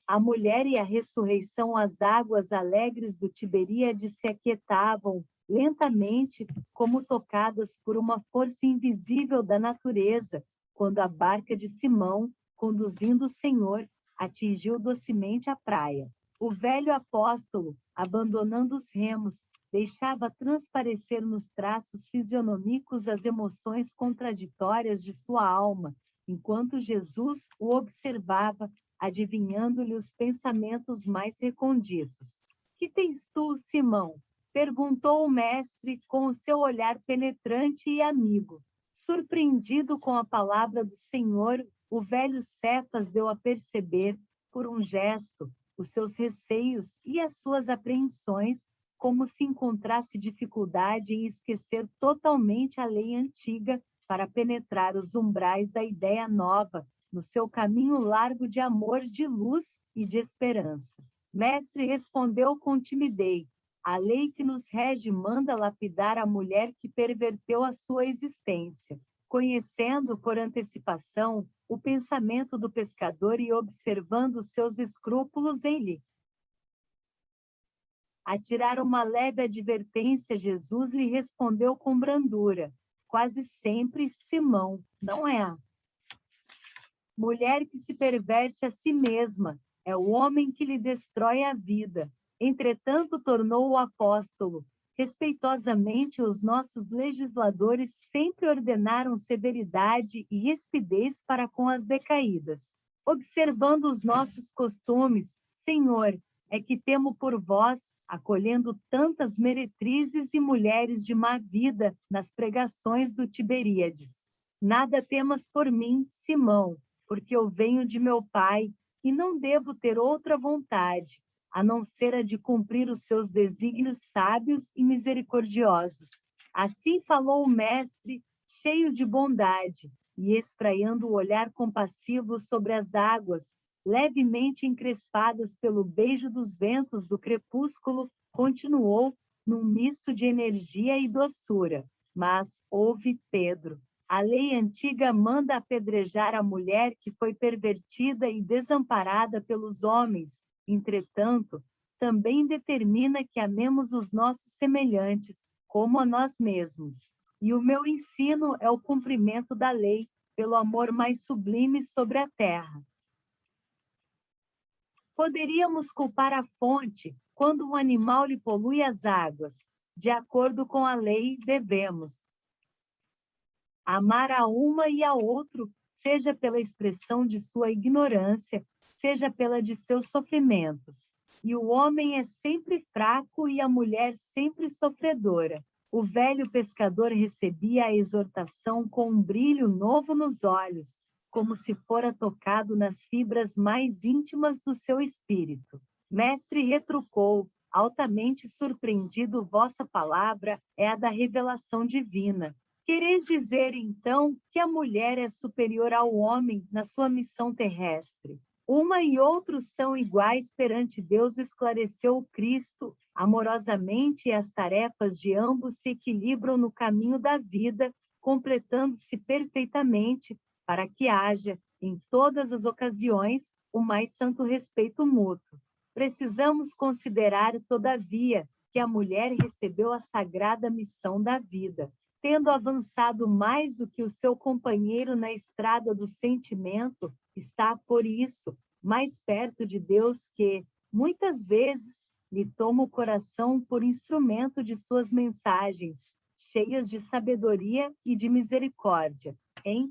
A mulher e a ressurreição, as águas alegres do Tiberíades se aquietavam lentamente, como tocadas por uma força invisível da natureza, quando a barca de Simão, conduzindo o Senhor, atingiu docemente a praia. O velho apóstolo, abandonando os remos, deixava transparecer nos traços fisionômicos as emoções contraditórias de sua alma, enquanto Jesus o observava, adivinhando-lhe os pensamentos mais recônditos. Que tens tu, Simão? Perguntou o mestre com o seu olhar penetrante e amigo. Surpreendido com a palavra do Senhor, o velho Cefas deu a perceber, por um gesto, os seus receios e as suas apreensões, como se encontrasse dificuldade em esquecer totalmente a lei antiga para penetrar os umbrais da ideia nova, no seu caminho largo de amor, de luz e de esperança. Mestre, respondeu com timidez: a lei que nos rege manda lapidar a mulher que perverteu a sua existência. Conhecendo por antecipação o pensamento do pescador e observando seus escrúpulos em lhe atirar uma leve advertência, Jesus lhe respondeu com brandura: quase sempre, Simão, não é? Mulher que se perverte a si mesma, é o homem que lhe destrói a vida. Entretanto, tornou o apóstolo: respeitosamente, os nossos legisladores sempre ordenaram severidade e rispidez para com as decaídas. Observando os nossos costumes, Senhor, é que temo por vós, acolhendo tantas meretrizes e mulheres de má vida nas pregações do Tiberíades. Nada temas por mim, Simão, porque eu venho de meu Pai e não devo ter outra vontade, a não ser a de cumprir os seus desígnios sábios e misericordiosos. Assim falou o mestre, cheio de bondade, e espraiando o olhar compassivo sobre as águas, levemente encrespadas pelo beijo dos ventos do crepúsculo, continuou num misto de energia e doçura. Mas ouve Pedro. A lei antiga manda apedrejar a mulher que foi pervertida e desamparada pelos homens. Entretanto, também determina que amemos os nossos semelhantes, como a nós mesmos. E o meu ensino é o cumprimento da lei, pelo amor mais sublime sobre a terra. Poderíamos culpar a fonte quando um animal lhe polui as águas. De acordo com a lei, devemos amar a uma e a outro, seja pela expressão de sua ignorância, seja pela de seus sofrimentos. E o homem é sempre fraco e a mulher sempre sofredora. O velho pescador recebia a exortação com um brilho novo nos olhos, como se fora tocado nas fibras mais íntimas do seu espírito. Mestre, retrucou, altamente surpreendido, vossa palavra é a da revelação divina. Quereis dizer, então, que a mulher é superior ao homem na sua missão terrestre? Uma e outro são iguais perante Deus, esclareceu o Cristo, amorosamente, e as tarefas de ambos se equilibram no caminho da vida, completando-se perfeitamente, para que haja, em todas as ocasiões, o mais santo respeito mútuo. Precisamos considerar, todavia, que a mulher recebeu a sagrada missão da vida, tendo avançado mais do que o seu companheiro na estrada do sentimento, está, por isso, mais perto de Deus que, muitas vezes, lhe toma o coração por instrumento de suas mensagens, cheias de sabedoria e de misericórdia. Em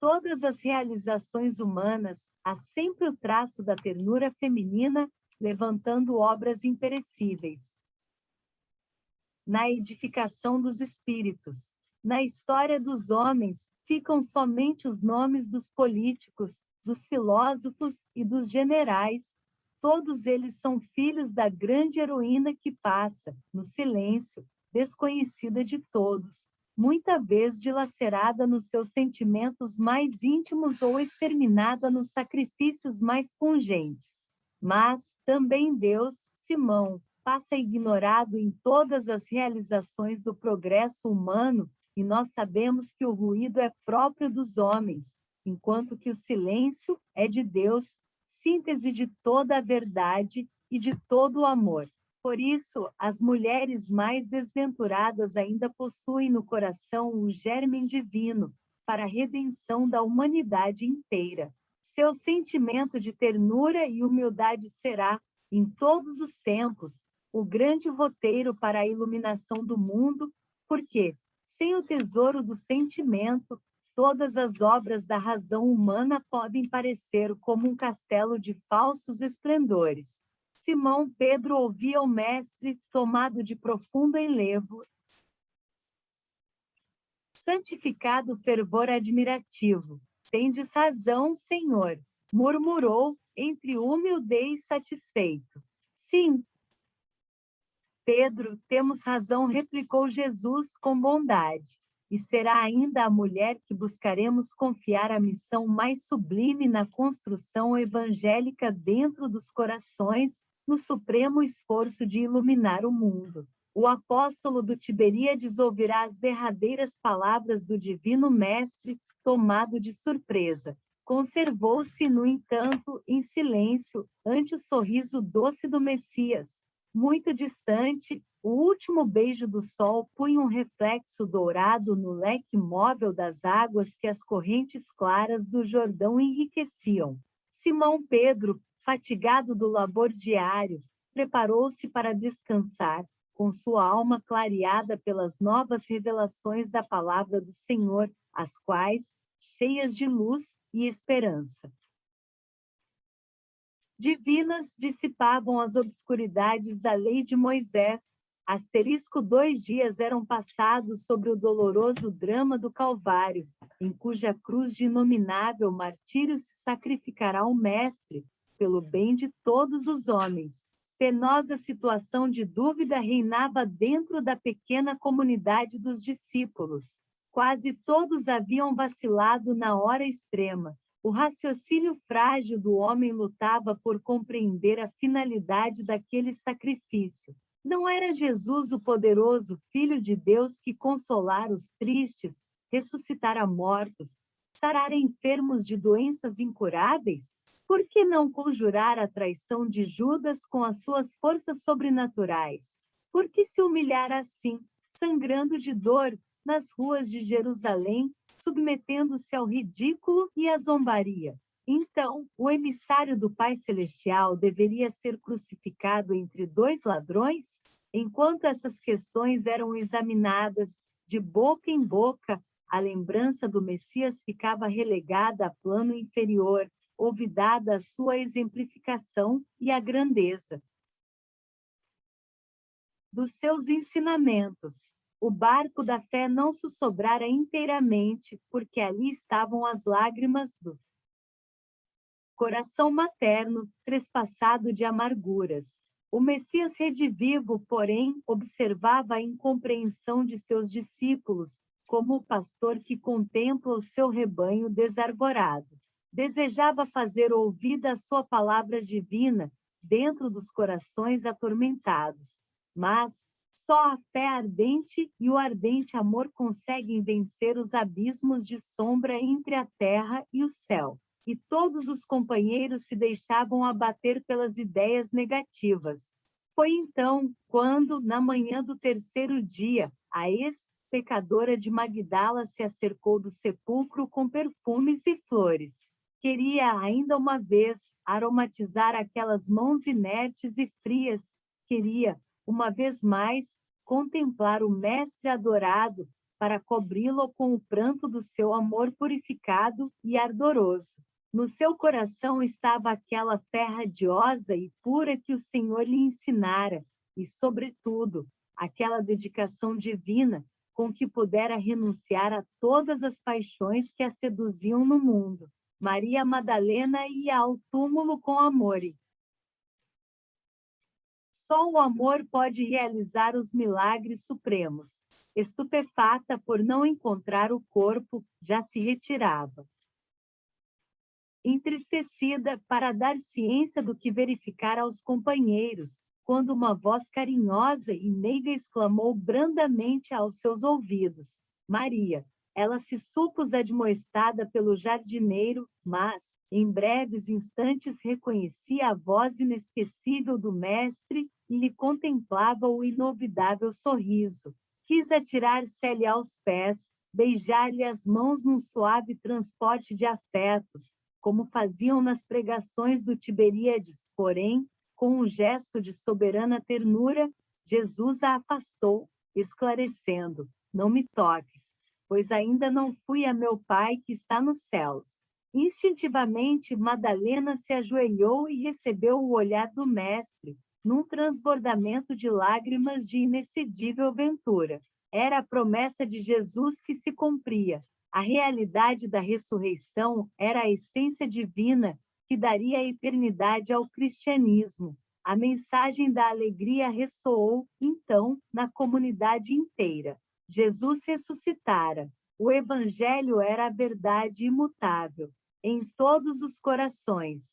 todas as realizações humanas, há sempre o traço da ternura feminina, levantando obras imperecíveis. Na edificação dos espíritos, na história dos homens, ficam somente os nomes dos políticos, dos filósofos e dos generais. Todos eles são filhos da grande heroína que passa, no silêncio, desconhecida de todos, muita vez dilacerada nos seus sentimentos mais íntimos ou exterminada nos sacrifícios mais pungentes. Mas também Deus, Simão, passa ignorado em todas as realizações do progresso humano, e nós sabemos que o ruído é próprio dos homens. enquanto que o silêncio é de Deus, síntese de toda a verdade e de todo o amor. Por isso, as mulheres mais desventuradas ainda possuem no coração o germe divino para a redenção da humanidade inteira. Seu sentimento de ternura e humildade será, em todos os tempos, o grande roteiro para a iluminação do mundo, porque, sem o tesouro do sentimento, todas as obras da razão humana podem parecer como um castelo de falsos esplendores. Simão Pedro ouvia o mestre, tomado de profundo enlevo, santificado fervor admirativo. Tendes razão, Senhor, murmurou, entre humildez satisfeito. Sim, Pedro, temos razão, replicou Jesus com bondade. E será ainda a mulher que buscaremos confiar a missão mais sublime na construção evangélica dentro dos corações, no supremo esforço de iluminar o mundo. O apóstolo do Tiberíades ouvirá as derradeiras palavras do Divino Mestre, tomado de surpresa. Conservou-se, no entanto, em silêncio, ante o sorriso doce do Messias. Muito distante, o último beijo do sol punha um reflexo dourado no leque móvel das águas que as correntes claras do Jordão enriqueciam. Simão Pedro, fatigado do labor diário, preparou-se para descansar, com sua alma clareada pelas novas revelações da palavra do Senhor, as quais, cheias de luz e esperança divinas, dissipavam as obscuridades da lei de Moisés. Asterisco 2 dias eram passados sobre o doloroso drama do Calvário, em cuja cruz de inominável martírio se sacrificará o Mestre, pelo bem de todos os homens. Penosa situação de dúvida reinava dentro da pequena comunidade dos discípulos. Quase todos haviam vacilado na hora extrema. O raciocínio frágil do homem lutava por compreender a finalidade daquele sacrifício. Não era Jesus o poderoso Filho de Deus que consolara os tristes, ressuscitara mortos, sarara enfermos de doenças incuráveis? Por que não conjurar a traição de Judas com as suas forças sobrenaturais? Por que se humilhar assim, sangrando de dor, nas ruas de Jerusalém, submetendo-se ao ridículo e à zombaria? Então, o emissário do Pai Celestial deveria ser crucificado entre dois ladrões? Enquanto essas questões eram examinadas de boca em boca, a lembrança do Messias ficava relegada a plano inferior, olvidada a sua exemplificação e a grandeza dos seus ensinamentos. O barco da fé não sussobrara inteiramente, porque ali estavam as lágrimas do coração materno, trespassado de amarguras. O Messias redivivo, porém, observava a incompreensão de seus discípulos, como o pastor que contempla o seu rebanho desarvorado. Desejava fazer ouvida a sua palavra divina dentro dos corações atormentados. Mas só a fé ardente e o ardente amor conseguem vencer os abismos de sombra entre a terra e o céu. E todos os companheiros se deixavam abater pelas ideias negativas. Foi então, quando, na manhã do terceiro dia, a ex-pecadora de Magdala se acercou do sepulcro com perfumes e flores. Queria ainda uma vez aromatizar aquelas mãos inertes e frias. Queria, uma vez mais, contemplar o Mestre adorado para cobri-lo com o pranto do seu amor purificado e ardoroso. No seu coração estava aquela fé radiosa e pura que o Senhor lhe ensinara, e, sobretudo, aquela dedicação divina com que pudera renunciar a todas as paixões que a seduziam no mundo. Maria Madalena ia ao túmulo com amor. Só o amor pode realizar os milagres supremos. Estupefata por não encontrar o corpo, já se retirava. Entristecida para dar ciência do que verificara aos companheiros, quando uma voz carinhosa e meiga exclamou brandamente aos seus ouvidos: Maria, Ela se supôs admoestada pelo jardineiro, mas, em breves instantes, reconhecia a voz inesquecível do mestre e lhe contemplava o inovidável sorriso. Quis atirar-se-lhe aos pés, beijar-lhe as mãos num suave transporte de afetos, como faziam nas pregações do Tiberíades, porém, com um gesto de soberana ternura, Jesus a afastou, esclarecendo: não me toques, pois ainda não fui a meu Pai que está nos céus. Instintivamente, Madalena se ajoelhou e recebeu o olhar do mestre, num transbordamento de lágrimas de inexcedível ventura. Era a promessa de Jesus que se cumpria. A realidade da ressurreição era a essência divina que daria a eternidade ao cristianismo. A mensagem da alegria ressoou, então, na comunidade inteira. Jesus ressuscitara. O Evangelho era a verdade imutável, em todos os corações.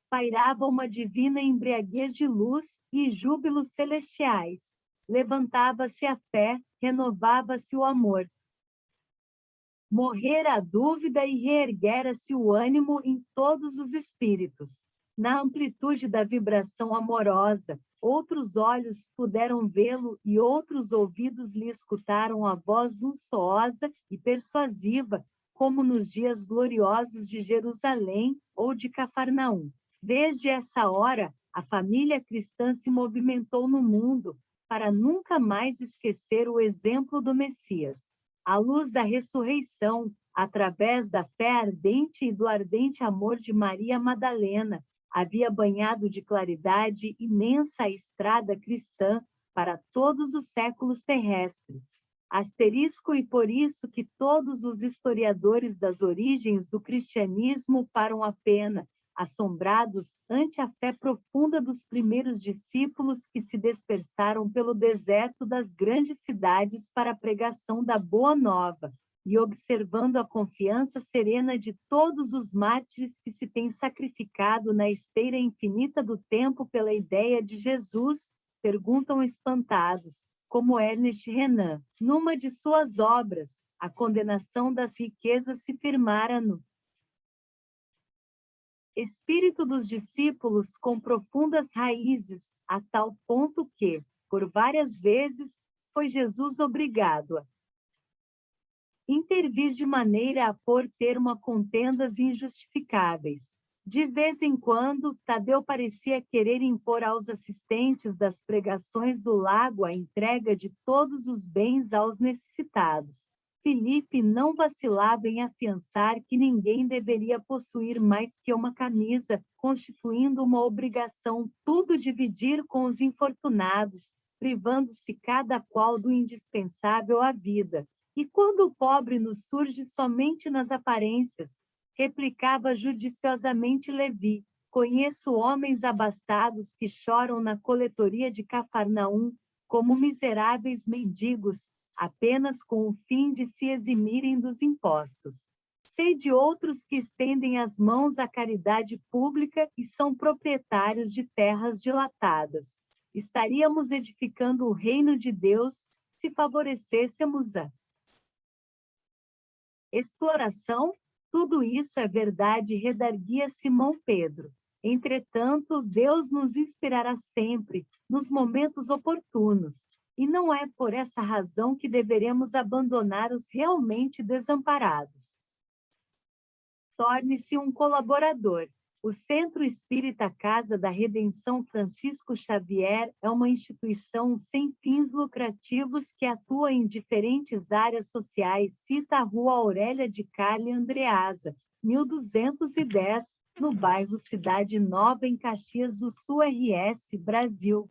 Pairava uma divina embriaguez de luz e júbilos celestiais. Levantava-se a fé, renovava-se o amor. Morrera a dúvida e reerguera-se o ânimo em todos os espíritos. Na amplitude da vibração amorosa, outros olhos puderam vê-lo e outros ouvidos lhe escutaram a voz dulçosa e persuasiva, como nos dias gloriosos de Jerusalém ou de Cafarnaum. Desde essa hora, a família cristã se movimentou no mundo para nunca mais esquecer o exemplo do Messias. A luz da ressurreição, através da fé ardente e do ardente amor de Maria Madalena, havia banhado de claridade imensa a estrada cristã para todos os séculos terrestres. Asterisco, e por isso que todos os historiadores das origens do cristianismo param a pena, assombrados ante a fé profunda dos primeiros discípulos que se dispersaram pelo deserto das grandes cidades para a pregação da Boa Nova, e observando a confiança serena de todos os mártires que se têm sacrificado na esteira infinita do tempo pela ideia de Jesus, perguntam espantados, como Ernest Renan, numa de suas obras, A Condenação das Riquezas se firmara no espírito dos discípulos com profundas raízes, a tal ponto que, por várias vezes, foi Jesus obrigado a intervir de maneira a pôr termo a contendas injustificáveis. De vez em quando, Tadeu parecia querer impor aos assistentes das pregações do lago a entrega de todos os bens aos necessitados. Filipe não vacilava em afiançar que ninguém deveria possuir mais que uma camisa, constituindo uma obrigação tudo dividir com os infortunados, privando-se cada qual do indispensável à vida. E quando o pobre nos surge somente nas aparências, replicava judiciosamente Levi, conheço homens abastados que choram na coletoria de Cafarnaum como miseráveis mendigos, apenas com o fim de se eximirem dos impostos. Sei de outros que estendem as mãos à caridade pública e são proprietários de terras dilatadas. Estaríamos edificando o reino de Deus se favorecêssemos a exploração? Tudo isso é verdade, redarguia Simão Pedro. Entretanto, Deus nos inspirará sempre, nos momentos oportunos, e não é por essa razão que deveremos abandonar os realmente desamparados. Torne-se um colaborador. O Centro Espírita Casa da Redenção Francisco Xavier é uma instituição sem fins lucrativos que atua em diferentes áreas sociais. Cita a Rua Aurélia de Carli Andreasa, 1210, no bairro Cidade Nova, em Caxias do Sul, RS, Brasil.